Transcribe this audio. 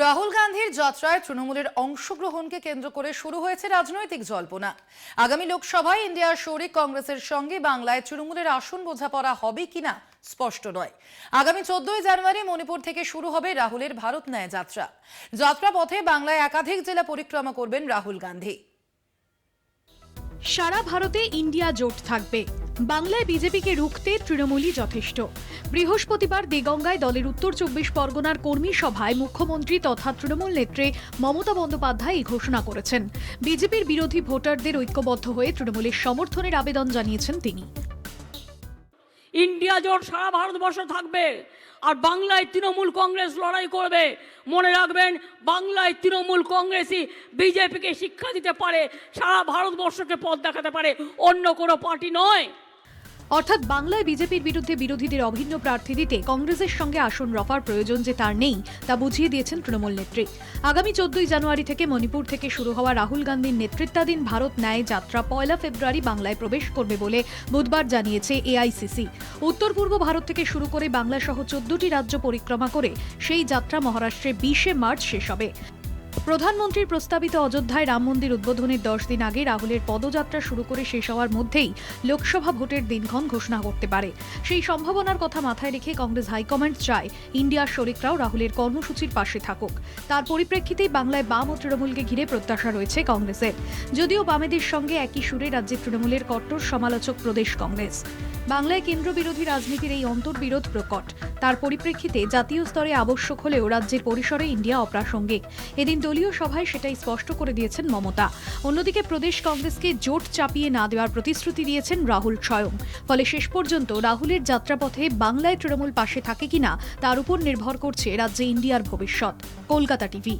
রাহুল গান্ধীর যাত্রায় তৃণমূলের অংশগ্রহণকে কেন্দ্র করে শুরু হয়েছে রাজনৈতিক জল্পনা। আগামী লোকসভায় ইন্ডিয়ার শরিক কংগ্রেসের সঙ্গে বাংলায় তৃণমূলের আসন বোঝাপড়া হবে কিনা স্পষ্ট নয়। আগামী 14 জানুয়ারি মণিপুর থেকে শুরু হবে রাহুলের ভারত ন্যায় যাত্রা। যাত্রাপথে বাংলায় একাধিক জেলা পরিক্রমা করবেন রাহুল গান্ধী। সারা ভারতে ইন্ডিয়া জোট থাকবে, বাংলায় বিজেপিকে রুখতে তৃণমূলই যথেষ্ট। বৃহস্পতিবার দেগঙ্গায় দলের উত্তর 24 পরগনার কর্মী সভায় মুখ্যমন্ত্রী তথা তৃণমূল নেত্রী মমতা বন্দ্যোপাধ্যায় এই ঘোষণা করেছেন। বিজেপির বিরোধী ভোটারদের ঐক্যবদ্ধ হয়ে তৃণমূলের সমর্থনের আবেদন জানিয়েছেন তিনি। ইন্ডিয়া জোট সারা ভারতবর্ষ থাকবে, আর বাংলায় তৃণমূল কংগ্রেস লড়াই করবে। মনে রাখবেন, বাংলায় তৃণমূল কংগ্রেসই বিজেপিকে শিক্ষা দিতে পারে, সারা ভারতবর্ষকে পথ দেখাতে পারে, অন্য কোনো পার্টি নয়। অর্থাৎ বাংলায় বিজেপির বিরুদ্ধে বিরোধীদের অভিন্ন প্রার্থী দিতে কংগ্রেসের সঙ্গে আসন রফার প্রয়োজন যে তার নেই, তা বুঝিয়ে দিয়েছেন তৃণমূল নেত্রী। আগামী 14 জানুয়ারি থেকে মণিপুর থেকে শুরু হওয়া রাহুল গান্ধীর নেতৃত্বাধীন ভারত ন্যায় যাত্রা 1 ফেব্রুয়ারি বাংলায় প্রবেশ করবে বলে বুধবার জানিয়েছে এআইসিসি। উত্তর পূর্ব ভারত থেকে শুরু করে বাংলা সহ 14টি রাজ্য পরিক্রমা করে সেই যাত্রা মহারাষ্ট্রে 20 মার্চ শেষ হবে। প্রধানমন্ত্রীর প্রস্তাবিত অযোধ্যায় রাম মন্দির উদ্বোধনের 10 দিন আগে রাহুলের পদযাত্রা শুরু করে শেষ হওয়ার মধ্যেই লোকসভা ভোটের দিনক্ষণ ঘোষণা করতে পারে। সেই সম্ভাবনার কথা মাথায় রেখে কংগ্রেস হাইকমান্ড চায় ইন্ডিয়ার শরিকরাও রাহুলের কর্মসূচির পাশে থাকুক। তার পরিপ্রেক্ষিতেই বাংলায় বাম ও তৃণমূলকে ঘিরে প্রত্যাশা রয়েছে কংগ্রেসের। যদিও বামেদের সঙ্গে একই সুরে রাজ্যে তৃণমূলের কট্টর সমালোচক প্রদেশ কংগ্রেস। বাংলায় কেন্দ্র বিরোধী রাজনীতির এই অন্তর্বিরোধ প্রকট। তার পরিপ্রেক্ষিতে জাতীয় স্তরে আবশ্যক হলেও রাজ্যের পরিসরে ইন্ডিয়া অপ্রাসঙ্গিক। এদিন দলীয় সভায় সেটাই স্পষ্ট করে দিয়েছেন মমতা। অন্যদিকে প্রদেশ কংগ্রেসকে জোট চাপিয়ে না দেওয়ার প্রতিশ্রুতি দিয়েছেন রাহুল স্বয়ং। ফলে শেষ পর্যন্ত রাহুলের যাত্রাপথে বাংলায় তৃণমূল পাশে থাকে কিনা তার উপর নির্ভর করছে রাজ্যে ইন্ডিয়ার ভবিষ্যৎ। কলকাতা টিভি।